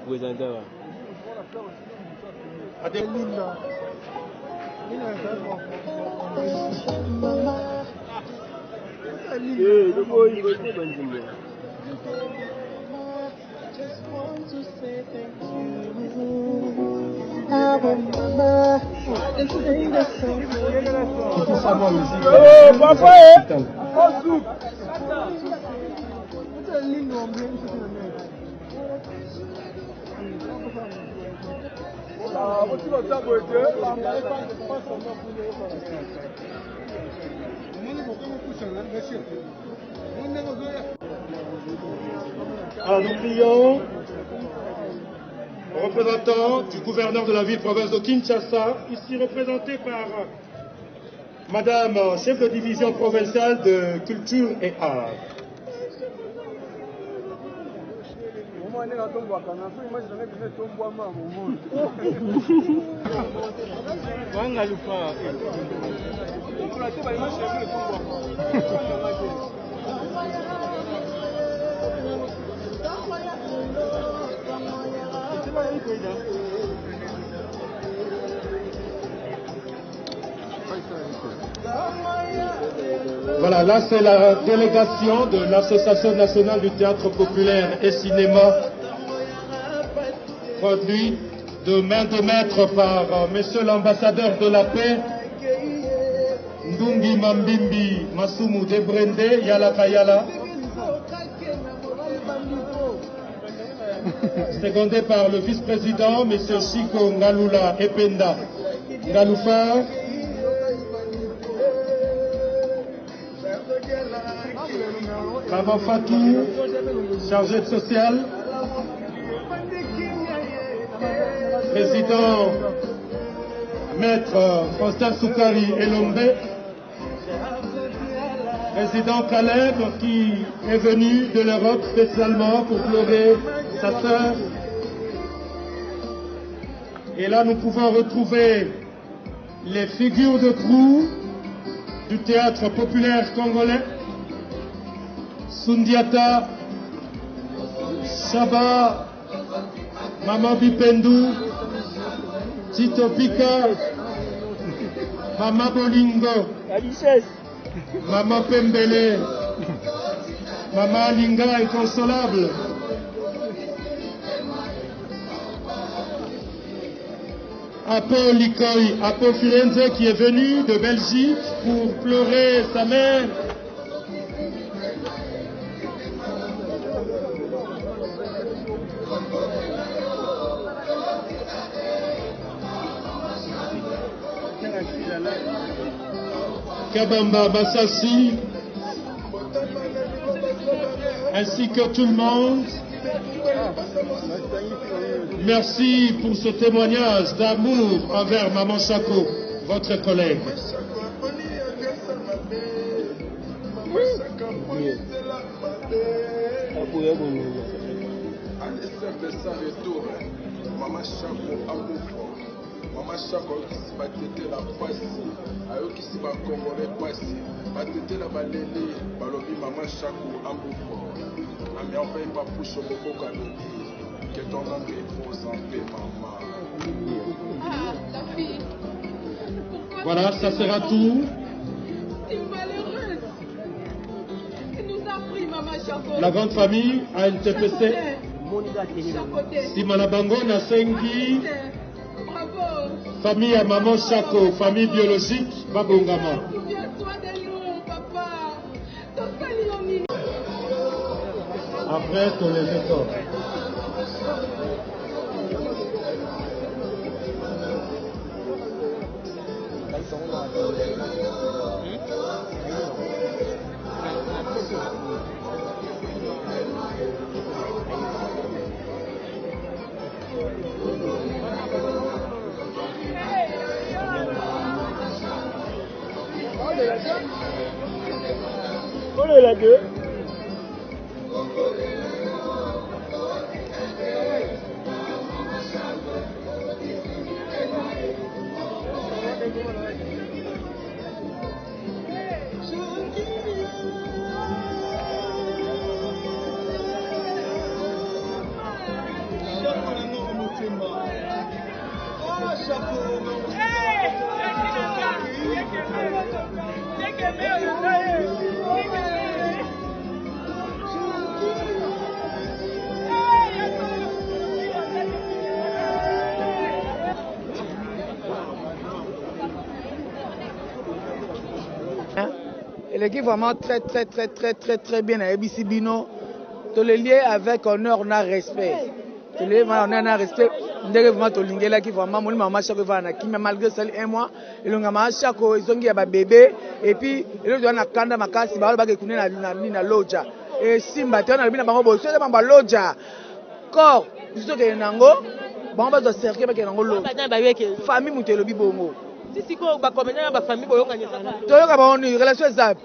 Alors nous prions représentant du gouverneur de la ville-province de Kinshasa, ici représenté par Madame chef de division provinciale de culture et art. Voilà, là c'est la délégation de l'Association nationale du théâtre populaire et cinéma, produit de main de maître par monsieur l'ambassadeur de la paix, Ndungi Mambimbi Masumu Debrende Yalakayala, secondé par le vice-président, monsieur Chico Ngalula Ependa Ngaloufa, Maman Fatou, chargé de social, président Maître Faustin Soukari Elombe, président Caleb qui est venu de l'Europe spécialement pour pleurer sa sœur. Et là nous pouvons retrouver les figures de proue du théâtre populaire congolais. Sundiata, Shaba, Maman Bipendou, Tito Pika, Maman Bolingo, Maman Pembele, Maman Linga inconsolable. Apo Likoy, Apo Firenze qui est venu de Belgique pour pleurer sa mère. Kabamba Bassassi, ainsi que tout le monde. Merci pour ce témoignage d'amour envers Maman Chako, votre collègue. Allez, simple sans retour. Maman Chako Amoufo. Maman Chako qui va têter la passe. Ayo qui va congolais passe. Va têter la balélé. Balobi Maman Chako Amoufo. Mais on va pas pousser au boca que ton nom repose en paix, maman. Ah, la fille. Voilà, ça sera tout. C'est malheureuse. Elle nous a pris, Maman Chako. La grande famille a interprété Simanabango Nasengi. Bravo. Famille à Maman Chako, famille biologique, Babongama. Souviens-toi de nous, papa. Ton salut. Après, ton les corps. On est là deux. L'équipe vraiment très bien à ABC Bino. Tu le lié avec honneur, on a respect. Tu le lié on a respect. Ndenge vraiment tu lingela qui vraiment mon maman chaque fois na qui malgré ça un mois il a maman chaque ils ont ba bébé et puis il doit na kanda makasi ba ba ke kunena na loja et simba tu na bina bango boso de ba loja corps biso ke nango bango ba do cercle ba ke nango lo famille mutelo bibongo si ko ba komena ba famille boyoka nyesa to yoka ba oni relation zap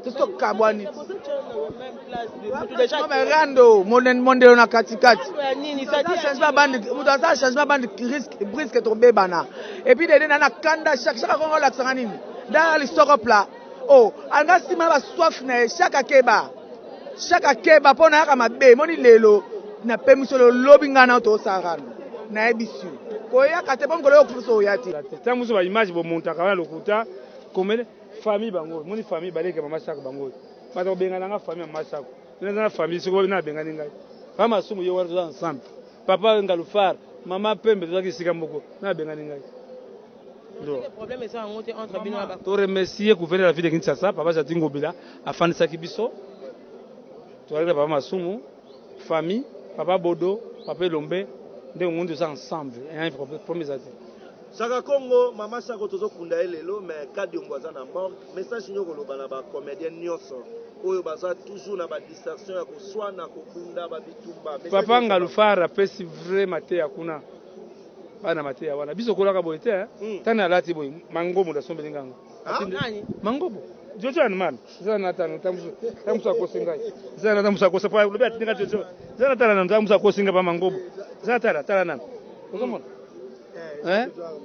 to so kabwani Rando, mondelo na katikati. Changement bande risque tomber bana. Et puis des na kanda chaque kongo la tsangani. Dans l'histoire plat. Oh, anga sima ba soif na chaque keba pona ka mabe moni lelo na permission le lobby ngana to sarano. Na ebisu. Ko ya kate bon golo kuso yati. Tamuso ba image bo monta ka lokuta comme famille bango, moni famille baleke mama chaque bango. Pas au benga famille mama chaque. Nous famille siko na bengani ngai mama sumu yo watu ensemble papa ngalufar mama pembe zaki sika moko na bengani ngai le problème est ça entre bino ba to remercier gouverner la ville de Kinshasa papa Jatingo Bila afandisa kibiso to rega papa masumu famille papa Bodo papa Lombe nde monde ça ensemble et un premier ati Chaka Congo mama Chako tozo kunda elelo mais kadi ngwaza na mort message nyoko lobana ba comédien nyonso oyo baza toujours na ba distraction ya koswana kokunda ba bitumba papa ngalufara pesi vraiment te yakuna bana mate ya wana biso kolaka boye te tana lati boye mangobo da sombe nganga mangobo jojo animal zana tano tamusa kosinga zana tamusa kosa pa lobe atinga jojo zana tana tamusa kosinga pa mangobo zana tala nan ukomona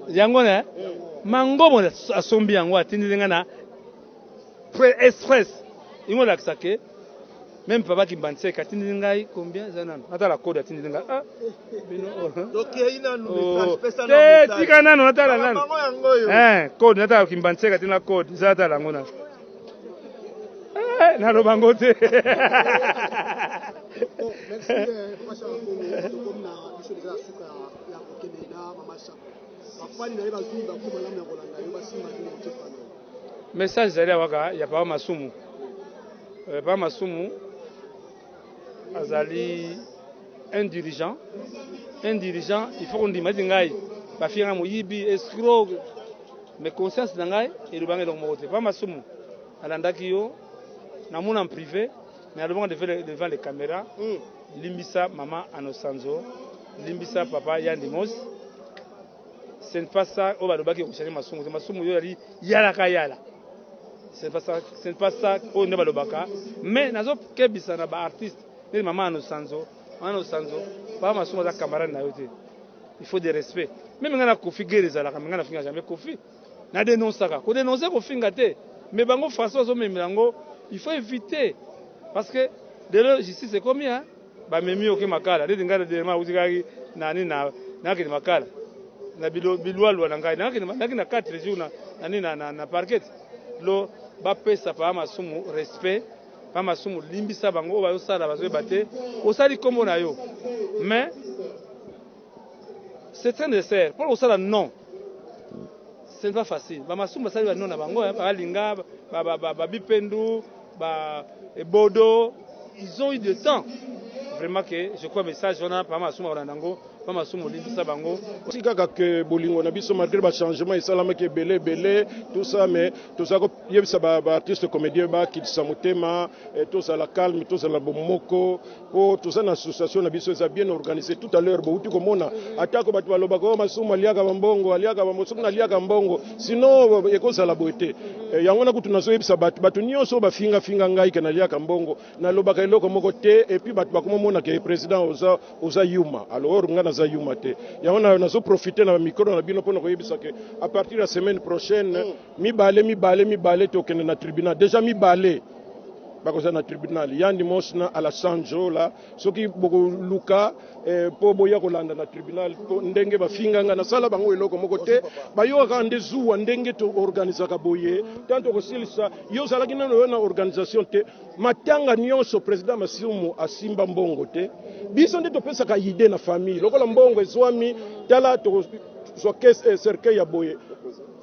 yango ne mangobo asombi yango atindinga na express ingo la sake même papa qui banse katindinga combien zanan ata la code atindinga donc ina nous pesa na tika nano ata nano code ata ki banse katina code zata la ngona na lo bango te merci pasha ko na biso déjà suka ya ko kemeda mama Chako afani na ba zuba ko malamu ya kolanda yo basima ni mtefano message zali waka ya papa masumu papa masumu azali un dirigeant il faut qu'on dise ngai ba fianga moyibi escroc mais conscience na ngai et le bange donc moté papa masumu alandaki yo na mon en privé mais devant les caméras limbisa maman Anosanzo limbisa papa Yandimos ce n'est pas ça on va le baki ko chercher masumu yo yali yala ka yala Ce n'est pas ça au Nebalobaka. Mais nazo kebisa na ba artiste, ni maman no sanzo, pas ma souma da camarade na yote. Il faut des respect. Même ngana Kofi Gereza la ngana finga jamais Kofi. Na dénoncer ka. Ko dénoncer Kofi ngate. Mais bango François zo memelango, il faut éviter parce que de la justice c'est combien ba memi oke makala. De ngana de ma uzikaki nani na ke makala. Na bilwalwa na ngai na 4 jours na parquet. Lo ba pesa pa masumu respect pa masumu limbisa bango ba yosala bazo baté osali kombo na yo mais c'est très nécessaire pour osala non c'est pas facile ba masumu basali ba non na bango ba linga ba bipendu ba ebodo ils ont eu de temps vraiment que je crois message on a pa masumu na nango pas masumu limbisa bango aussi kaka que bolingo na biso malgré ba changement isalama ke belé tout ça mais tout ça ko yebisa ba artiste comédien ba ki samutema tout ça la calme tout ça la bomoko po tout ça na association na biso ça bien organisé tout à l'heure bouti komona atako batu baloba ko masumu aliaka bambongo aliaka bamosuku na aliaka mbongo sinon ekosa la beauté yango na kutu nazo yebisa batu nyonso ba finga ngai ke na aliaka mbongo na lobaka eloko moko te et puis batu bakomona ke président oza yuma alors ngana za yuma te yango nazo profiter na micro na bino pona koyebisa ke à partir de la semaine prochaine mi balé to kende na tribunal déjà mi balé bakoza na tribunal yandi mosna à la sanjo la soki boko luka po boya kolanda na tribunal ndenge bafinganga na sala bango eloko moko te bayo ka ndezuwa ndenge to organiser ka boye tanto ko silisa yo zalaki na organisation te matanga nyonso président Masumu asimba mbongo te biso nde to pesa ka idée na famille lokola mbongo ezwami tala to so cercueil ya boye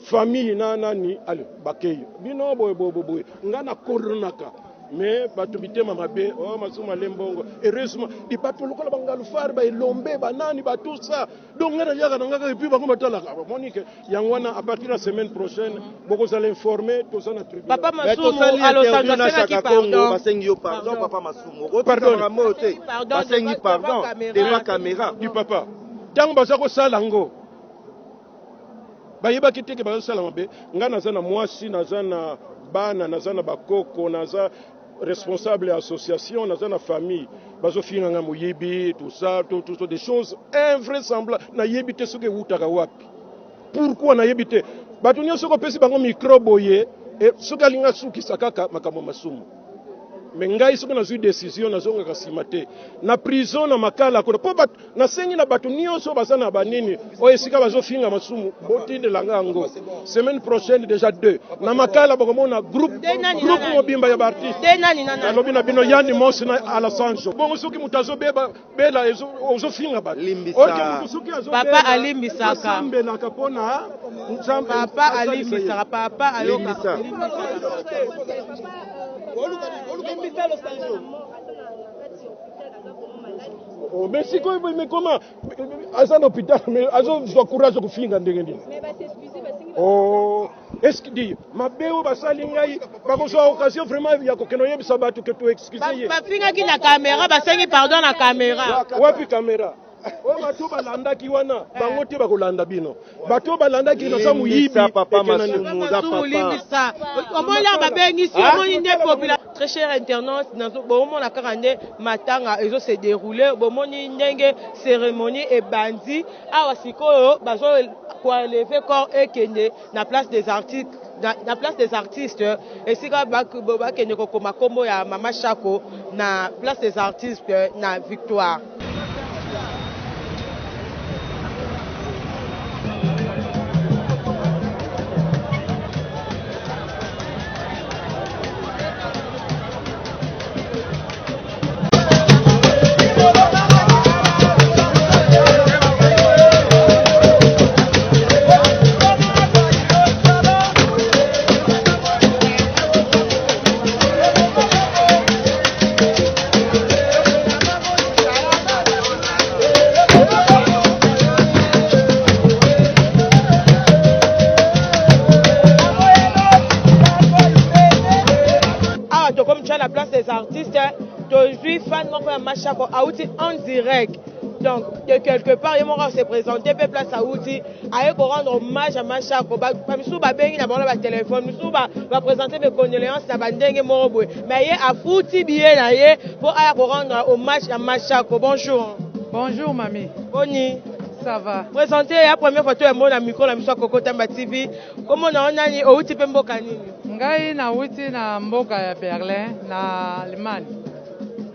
famille na nani ale bakei bino boye ngana koronaka mais batu bitema mabe Masumu lembongo heureusement di batu lokola bangalu far ba elombe banani ba tout ça donc ngana yaka ngaka et puis bango batala monique yangwana à partir de la semaine prochaine boko za l'informer tout ça na tribunal papa Masumu alors ça doit faire qui pardon basengi pardon papa Masumu pardon basengi pardon devant caméra du papa tango bazako salango bayeba kiteke bazosala mabe ngana naza na mwasi naza na bana naza na bakoko naza responsable association naza na famille bazofinga nga moyebi tout ça tout des choses invraisemblables na yebi te soki utaka wapi pourquoi na yebi te bato nyonso ko pesi bango micro boye et soki alinga sukisa kaka makambo Masumu mais ngai soki nazwi décision nazongaka nsima te na prison na makala kono mpo nasengi na bato nyonso baza na banini oyo esika bazofinga Masumu botindelanga yango semaine prochaine déjà 2 na makala bakomona groupe mobimba ya baartiste alobi na bino yandi mosi na alasanjo bongo soki moto azobeba bela ozofinga bato papa alimbisaka asambelaka mpona papa alimbisaka papa alokaka mais sikoyo mais comment aza na hôpital mais azozwa courage kofinga ndenge nini est-ce que dit mabeo basali ngai bakozwa occasion vraiment ya kokeno yebisa bato ke to excuse ye bafingaki na caméra basengi pardon na caméra wapi caméra oyo bato balandaki wana bango te bakolanda bino bato balandaki na sa moyibi limbisa omona babengisi omoni nde popula très cher internaute bomona kaka nde matanga ezo se dérouler bomoni ndenge cérémonie ebandi awa sikoyo bazo koelever corps ekende na place des artistes na place des artistes esika bakende kokoma kombo ya Mama Shako na place des artistes na Victoire. Artistes, aujourd'hui fan moko ya Mama Shako auti en direct Donc, de quelque part, il m'a s'est présenté, puis place à Outi, à rendre hommage à Machako. Nous bengi na ba téléphone, nous va présenter mes condoléances na bandenge morobwe. Mais il a fouti bien na ye pour rendre hommage à Machako. Bonjour. Bonjour mamie. Boni. Ça va. Présenter la première photo ya mona micro na miso Kokotamba TV. Comment na onani outi pe mboka nini? Ngai na outi na mboka ya Berlin na Allemagne.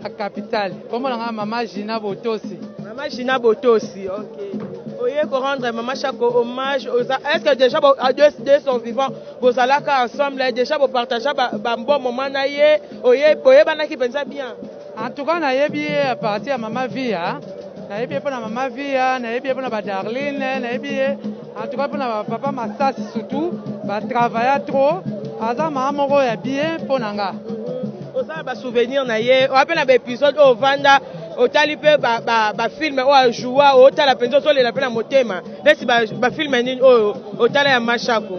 La capitale. Comment na mama Gina Botosi. Maman Gina Botosi, OK. Oye ko rendre Maman Chako hommage aux... Est-ce que déjà à deux sont vivants, vous allez ensemble déjà vous partager un bon moment na ye, oye bana ki pensa bien. En tout cas na yebi à partir à Maman Via, na yebi pour Maman Via, na yebi pour Darlene, na yebi en tout cas pour papa Massas surtout, va travailler trop, aza maman moko ya bien pour nanga. Oza ba souvenir na ye, on appelle un épisode au Vanda. Otali pe ba film o joua otala penzo so le la pena motema nesi ba film nini o otala ya Machako.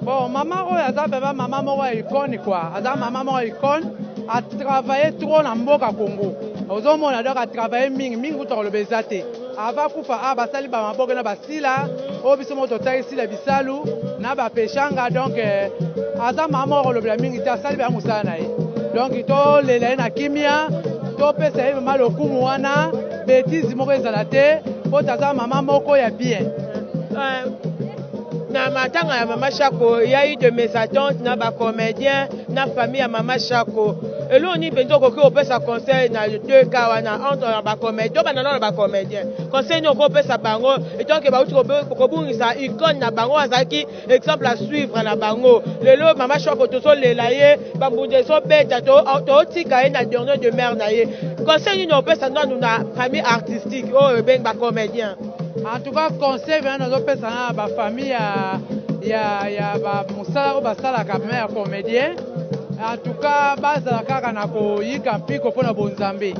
Bon maman o aza beba maman moko icône quoi, aza maman moko icône, a travaillé trop na mboka Congo. Ozomona donc a travaillé mingi to lo bezate. Ava kufa ba sali ba mboka na basila, o biso moto tai sila bisalu na ba peshanga donc aza maman o lo bela mingi ta sali ba musana na ye. Donc to le la na kimia to pesa ye mama lokumu wana bêtise moko ezala te po taza mama moko ya bien. Na matanga ya Mama Chako, il y a eu de mésattentes na ba comédien na famille ya Mama Chako. Et là on y penzo ko ko pesa conseil na deux cas wana entre ba comédien ba na ba comédien. Conseil no ko pesa bango et donc ba uti ko bungisa icône na bango azaki exemple à suivre na bango. Lelo Mama Chako to so lela ye ba mbunde so beta to tika ye na dernier de mer na ye. Conseil no pesa na famille artistique o ben ba comédien. En tout cas, conseil vient dans la famille, il y a Moussala ou Basala comme un comédien. En tout cas, Basala Kanako, il y a un pico pour la Bonzambi.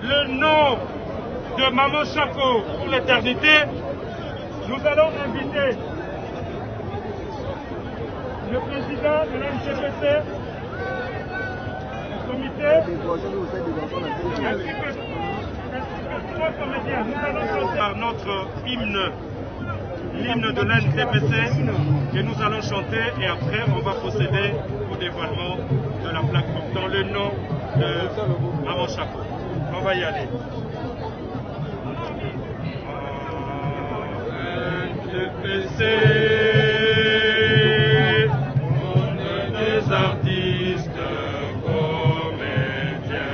Le nom de Maman Chako pour l'éternité, nous allons inviter le président de la MCPC, le comité, ainsi que trois comédiens. Nous allons chanter notre hymne, l'hymne de l'NCPC, que nous allons chanter et après on va procéder au dévoilement de la plaque portant le nom de Maman Chako. On va y aller. NCPC, on est des artistes comédiens.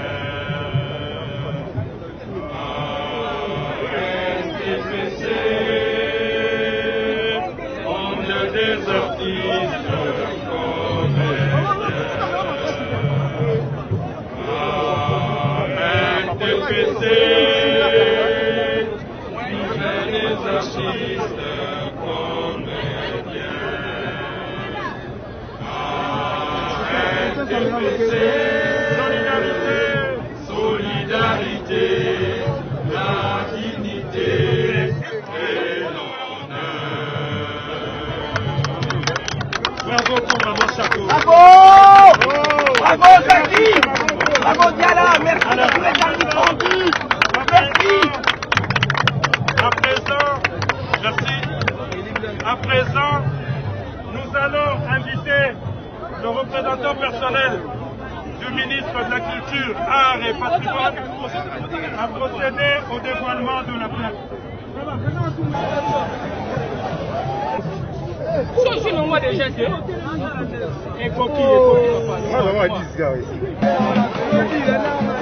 NCPC, solidarité, la dignité et l'honneur. Bravo pour Maman Chaco. Bravo! Bravo Zaki! Bravo Diala! Merci de tous les services rendus! Merci! À présent, nous allons inviter le représentant personnel du ministre de la Culture, Arts et Patrimoine à procéder au dévoilement de la plaque. Je moi déjà dit. Et coquille, papa.